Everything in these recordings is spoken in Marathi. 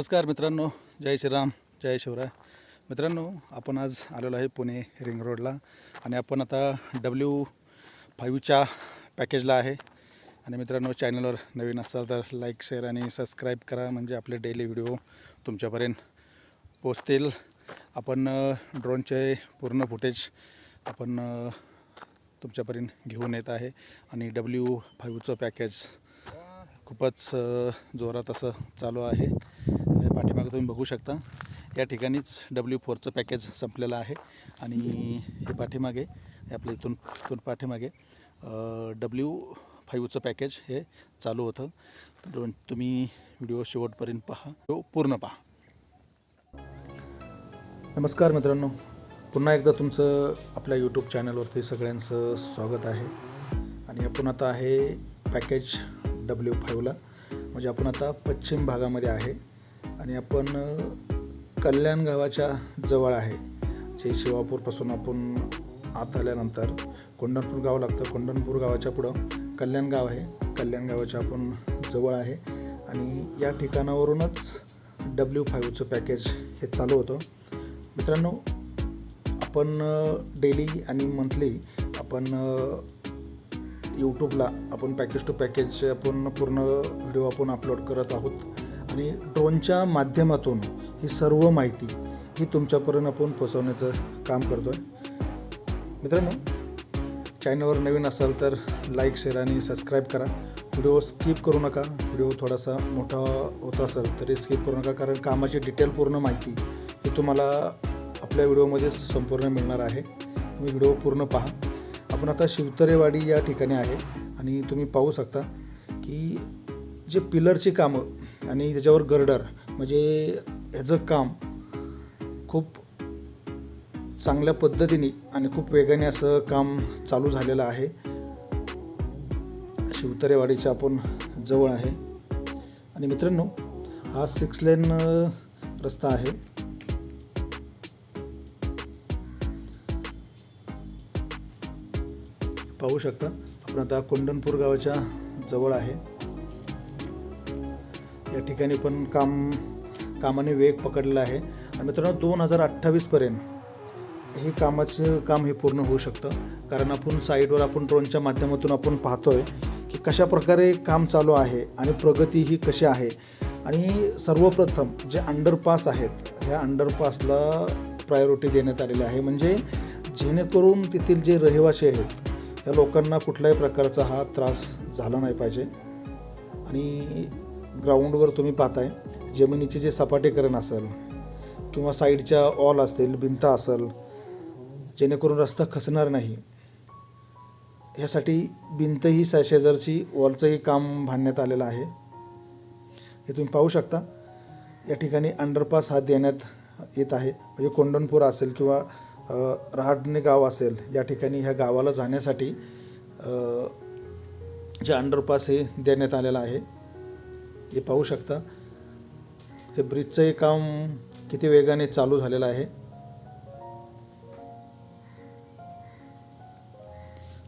नमस्कार मित्रांनो, जय श्रीराम, जय शिवराय. मित्रांनो, आपण आज आलेलो आहे पुणे रिंग रोडला आणि आपण आता W5च्या पॅकेजला आहे. आणि मित्रांनो, चॅनलवर नवीन असाल तर लाईक, शेअर आणि सबस्क्राईब करा, म्हणजे आपले डेली व्हिडिओ तुमच्यापर्यंत पोचतील. आपण ड्रोनचे पूर्ण फुटेज आपण तुमच्यापर्यंत घेऊन येत आहे. आणि W5चं पॅकेज खूपच जोरात असं चालू आहे. पाठीमागे तुम्ही बघू शकता, या ठिकाणीच W4चं पॅकेज संपलेलं आहे. आणि हे पाठीमागे आपल्या इथून पाठीमागे W5चं पॅकेज हे चालू होतं. तुम्ही व्हिडिओ शेवटपर्यंत पहा, पूर्ण पहा. नमस्कार मित्रांनो, पुन्हा एकदा तुमचं आपल्या यूट्यूब चॅनलवरती सगळ्यांचं स्वागत आहे. आणि आपण आता आहे पॅकेज W5ला, म्हणजे आपण आता पश्चिम भागामध्ये आहे आणि आपण कल्याण गावाच्या जवळ आहे. जे शिवापूरपासून आपण आत आल्यानंतर कोंढणपूर गाव लागतं. कोंढणपूर गावाच्या पुढं कल्याण गाव आहे. कल्याण गावाच्या आपण जवळ आहे आणि या ठिकाणावरूनच W5चं पॅकेज हे चालू होतं. मित्रांनो, आपण डेली आणि मंथली आपण यूट्यूबला आपण पॅकेज टू पॅकेज आपण पूर्ण व्हिडिओ आपण अपलोड करत आहोत. आणि ड्रोनच्या माध्यमातून ही सर्व माहिती ही तुमच्यापर्यंत आपण पोहोचवण्याचं काम करतो आहे. मित्रांनो, चॅनलवर नवीन असाल तर लाईक, शेअर आणि सबस्क्राईब करा. व्हिडिओ स्किप करू नका. व्हिडिओ थोडासा मोठा होत असेल तरी स्किप करू नका, कारण कामाची डिटेल पूर्ण माहिती ही तुम्हाला आपल्या व्हिडिओमध्ये संपूर्ण मिळणार आहे. तुम्ही व्हिडिओ पूर्ण पहा. आपण आता शिवतरेवाडी या ठिकाणी आहे आणि तुम्ही पाहू शकता की जे पिलरची कामं आणि त्याच्यावर गर्डर, म्हणजे ह्याचं काम खूप चांगल्या पद्धतीने आणि खूप वेगाने असं काम चालू झालेलं आहे. शिवतरेवाडीच्या आपण जवळ आहे. आणि मित्रांनो, हा 6 लेन रस्ता आहे. पाहू शकता, आपण आता कोंढणपूर गावाच्या जवळ आहे. या ठिकाणी पण कामाने वेग पकडलेला आहे. आणि मित्रांनो, 2028पर्यंत हे काम हे पूर्ण होऊ शकतं. कारण आपण साईडवर आपण ड्रोनच्या माध्यमातून आपण पाहतोय की कशा प्रकारे काम चालू आहे आणि प्रगती ही कशी आहे. आणि सर्वप्रथम जे अंडरपास आहेत, ह्या अंडरपासला प्रायोरिटी देण्यात आलेली आहे, म्हणजे जेणेकरून तेथील जे रहिवासी आहेत या लोकांना कुठल्याही प्रकारचा हा त्रास झाला नाही पाहिजे. आणि ग्राउंडवर तुम्ही पाहताय, जमिनीचे जे सपाटीकरण असेल किंवा साईडच्या वॉल असतील, भिंत असेल, जेणेकरून रस्ता खचणार नाही, ह्यासाठी भिंत ही शेजारची वॉलचंही काम बांधण्यात आलेलं आहे. हे तुम्ही पाहू शकता. या ठिकाणी अंडरपास हा देण्यात येत आहे. म्हणजे कोंढणपूर असेल किंवा रहाटणे गाव असेल, या ठिकाणी ह्या गावाला जाण्यासाठी जे अंडरपास हे देण्यात आलेलं आहे. हे पाहू शकता, हे ब्रिजचंही काम किती वेगाने चालू झालेलं आहे.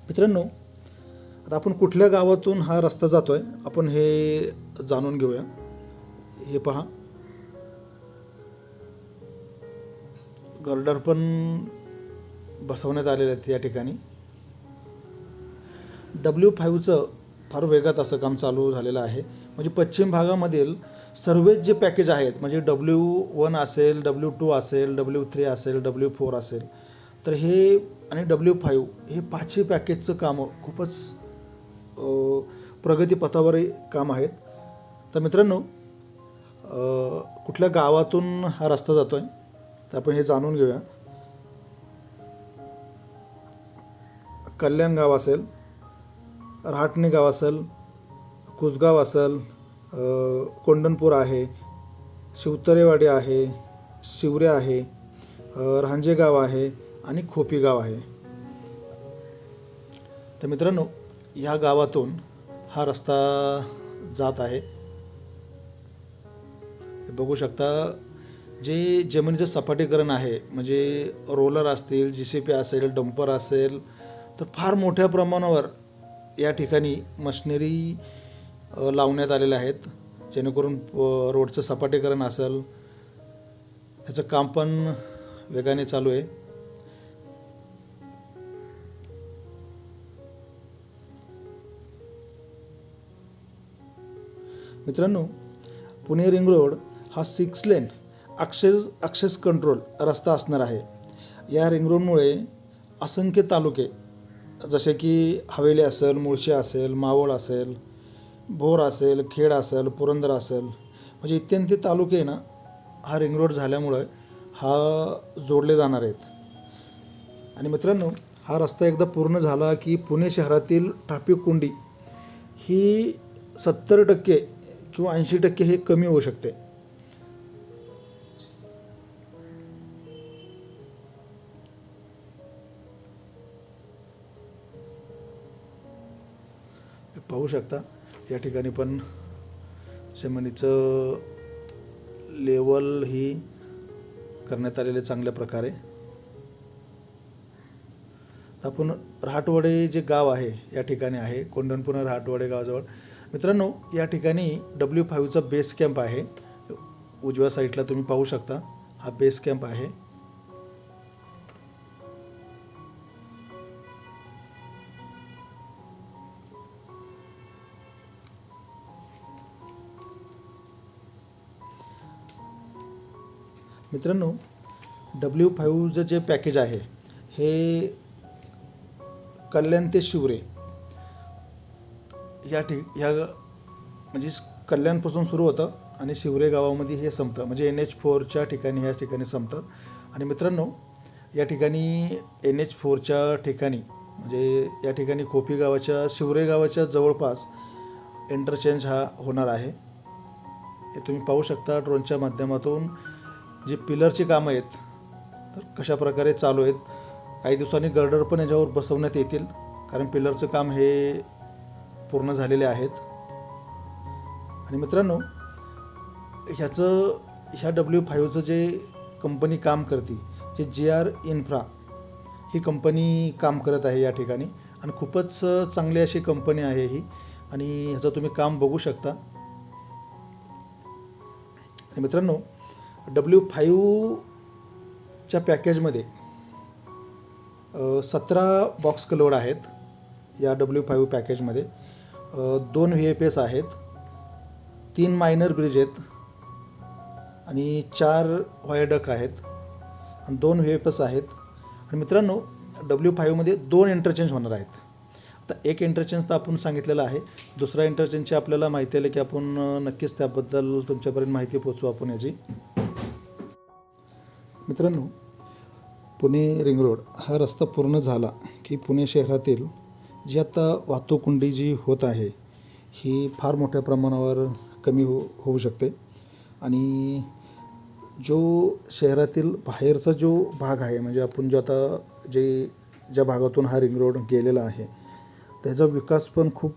मित्रांनो, आता आपण कुठल्या गावातून हा रस्ता जातोय आपण हे जाणून घेऊया. हे पहा, गर्डर पण बसवण्यात आलेले आहेत या ठिकाणी. W5चं फार वेगात असं काम चालू झालेलं आहे. म्हणजे पश्चिम भागामधील सर्वच जे पॅकेज आहेत, म्हणजे W1 असेल, W2 असेल, W3 असेल, W4 असेल, तर हे आणि W5 हे 5ही पॅकेजचं कामं खूपच प्रगतीपथावर काम आहेत. तर मित्रांनो, कुठल्या गावातून हा रस्ता जातो आहे तर आपण हे जाणून घेऊया. कल्याण गाव असेल, रहाटणे गाव असेल, कुसगाव असेल, कोंढणपूर आहे, शिवतरेवाडी आहे, शिवरे आहे, रांजे गाव आहे आणि खोपी गाव आहे. तर मित्रांनो, ह्या गावातून हा रस्ता जात आहे. बघू शकता, जे जमिनीचं सपाटीकरण आहे, म्हणजे रोलर असतील, JCB असेल, डंपर असेल, तर फार मोठ्या प्रमाणावर या ठिकाणी मशिनरी लावण्यात आलेल्या आहेत. जेणेकरून रोडचं सपाटीकरण असेल ह्याचं काम पण वेगाने चालू आहे. मित्रांनो, पुणे रिंग रोड हा 6 लेन ॲक्सेस कंट्रोल रस्ता असणार आहे. या रिंग रोडमुळे असंख्य तालुके जसे की हवेली असेल, मुळशी असेल, मावळ असेल, भोर असेल, खेड असेल, पुरंदर असेल, म्हणजे इत्यादी तालुके ना हा रिंग रोड झाल्यामुळं हा जोडले जाणार आहेत. आणि मित्रांनो, हा रस्ता एकदा पूर्ण झाला की पुणे शहरातील ट्रॅफिक कोंडी ही 70% किंवा 80% हे कमी होऊ शकते. पाहू शकता या ठिकाणी पण जमिनीचं लेवल ही करण्यात आलेले चांगल्या प्रकारे. आपण रहाटवडे जे गाव आहे या ठिकाणी आहे, कोंढणपुणे रहाटवडे गावाजवळ. मित्रांनो, या ठिकाणी W5चा बेस कॅम्प आहे. उजव्या साईडला तुम्ही पाहू शकता हा बेस कॅम्प आहे. मित्रांनो, W5चं जे पॅकेज आहे हे कल्याण ते शिवरे या म्हणजे कल्याणपासून सुरू होतं आणि शिवरे गावामध्ये हे संपतं, म्हणजे NH4च्या ठिकाणी ह्या ठिकाणी संपतं. आणि मित्रांनो, या ठिकाणी NH4च्या ठिकाणी म्हणजे या ठिकाणी खोपी गावाच्या शिवरे गावाच्या जवळपास इंटरचेंज हा होणार आहे. हे तुम्ही पाहू शकता ड्रोनच्या माध्यमातून जे पिलरची कामं आहेत तर कशा प्रकारे चालू आहेत. काही दिवसांनी गर्डर पण याच्यावर बसवण्यात येतील, कारण पिलरचं काम हे पूर्ण झालेले आहेत. आणि मित्रांनो, ह्या W5चं जे कंपनी काम करते, जे JR इन्फ्रा ही कंपनी काम करत आहे या ठिकाणी, आणि खूपच चांगली अशी कंपनी आहे ही. आणि ह्याचं तुम्ही काम बघू शकता. आणि मित्रांनो, W5च्या पॅकेजमध्ये 17 बॉक्स कलोड आहेत. या W5 पॅकेजमध्ये 2 VFS आहेत, 3 मायनर ब्रिज आहेत आणि 4 व्हायडक्ट आहेत आणि 2 VFS आहेत. आणि मित्रांनो, W5मध्ये 2 इंटरचेंज होणार आहेत. आता एक इंटरचेंज तर आपण सांगितलेलं आहे, दुसरा इंटरचेंजची आपल्याला माहिती आली की आपण नक्कीच त्याबद्दल तुमच्यापर्यंत माहिती पोचवू आपण याची. मित्रांनो, पुणे रिंग रोड हा रस्ता पूर्ण झाला की पुणे शहरातील जी आता वाहतूककोंडी जी होत आहे ही फार मोठ्या प्रमाणावर कमी होऊ शकते. आणि जो शहरातील बाहेरचा जो भाग आहे, म्हणजे आपण जो आता ज्या भागातून हा रिंग रोड गेलेला आहे त्याचा विकास पण खूप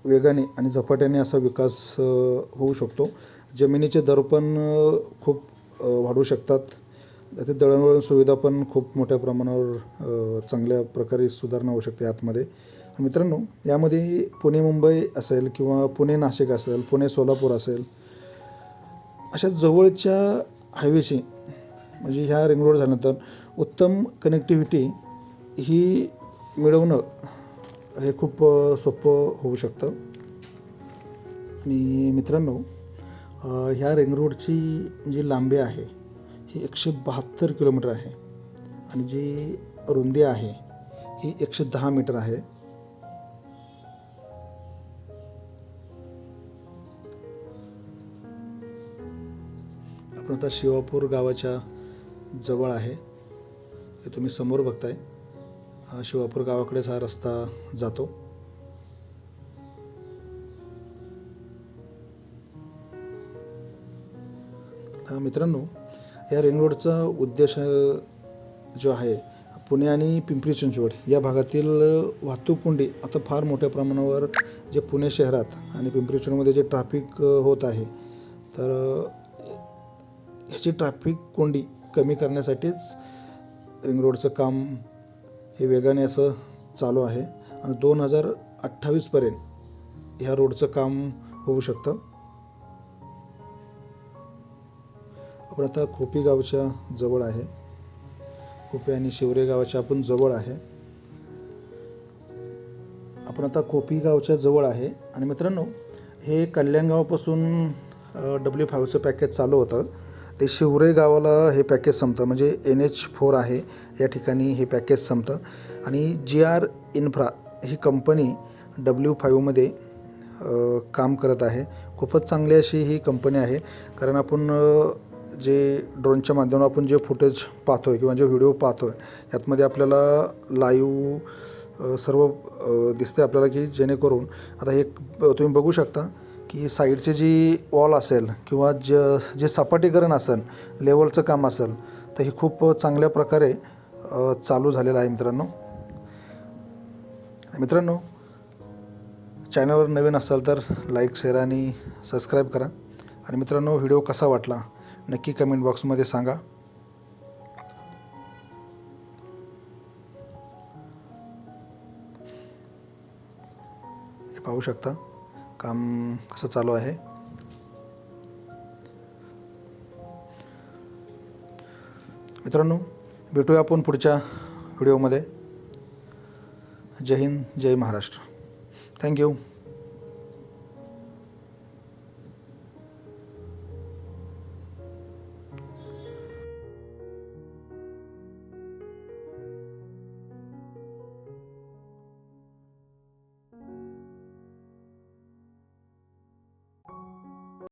वेगाने आणि झपाट्याने असा विकास होऊ शकतो. जमिनीचे दर पण खूप वाढू शकतात. ते दळणवळण सुविधा पण खूप मोठ्या प्रमाणावर चांगल्या प्रकारे सुधारणा होऊ शकते आतमध्ये. मित्रांनो, यामध्ये पुणे मुंबई असेल किंवा पुणे नाशिक असेल, पुणे सोलापूर असेल, अशा जवळच्या हायवेशी म्हणजे ह्या रिंग रोड झाल्यानंतर उत्तम कनेक्टिव्हिटी ही मिळवणं हे खूप सोपं होऊ शकतं. आणि मित्रांनो, ह्या रिंग रोडची जी लांबी आहे ही 172 किलोमीटर आहे आणि जी रुंदी आहे ही 110 मीटर आहे. आपण आता शिवापूर गावाच्या जवळ आहे. हे तुम्ही समोर बघताय, शिवापूर गावाकडेच हा रस्ता जातो. मित्रांनो, या रिंग रोडचा उद्देश जो आहे पुणे आणि पिंपरी चिंचवड या भागातील वाहतूक कोंडी आता फार मोठ्या प्रमाणावर जे पुणे शहरात आणि पिंपरी चिंचवडमध्ये जे ट्रॅफिक होत आहे तर ह्याची ट्रॅफिक कोंडी कमी करण्यासाठीच रिंग रोडचं काम हे वेगाने असं चालू आहे. आणि 2028 पर्यंत ह्या रोडचं काम होऊ शकतं. आपण आता खोपी गावच्या जवळ आहे. खोपी आणि शिवरे गावाच्या आपण जवळ आहे. आपण आता खोपी गावच्या जवळ आहे. आणि मित्रांनो, हे कल्याणगावापासून W5चं पॅकेज चालू होतं. ते शिवरे गावाला हे पॅकेज संपतं, म्हणजे NH4 आहे या ठिकाणी हे पॅकेज संपतं. आणि GR इन्फ्रा ही कंपनी W5मध्ये काम करत आहे. खूपच चांगली अशी ही कंपनी आहे. कारण आपण जे ड्रोनच्या माध्यमातून आपण जे फुटेज पाहतो आहे किंवा जे व्हिडिओ पाहतो आहे, यातमध्ये आपल्याला लाईव्ह सर्व दिसते आपल्याला, की जेणेकरून आता हे तुम्ही बघू शकता की साईडची जी वॉल असेल किंवा जे सपाटीकरण असेल, लेवलचं काम असेल, तर हे खूप चांगल्या प्रकारे चालू झालेलं आहे. मित्रांनो, चॅनलवर नवीन असाल तर लाईक, शेअर आणि सबस्क्राईब करा. आणि मित्रांनो, व्हिडिओ कसा वाटला नक्की कमेंट बॉक्समध्ये सांगा. हे पाहू शकता काम कसं चालू आहे. मित्रांनो, भेटूया आपण पुढच्या व्हिडिओमध्ये. जय हिंद, जय महाराष्ट्र. थँक्यू.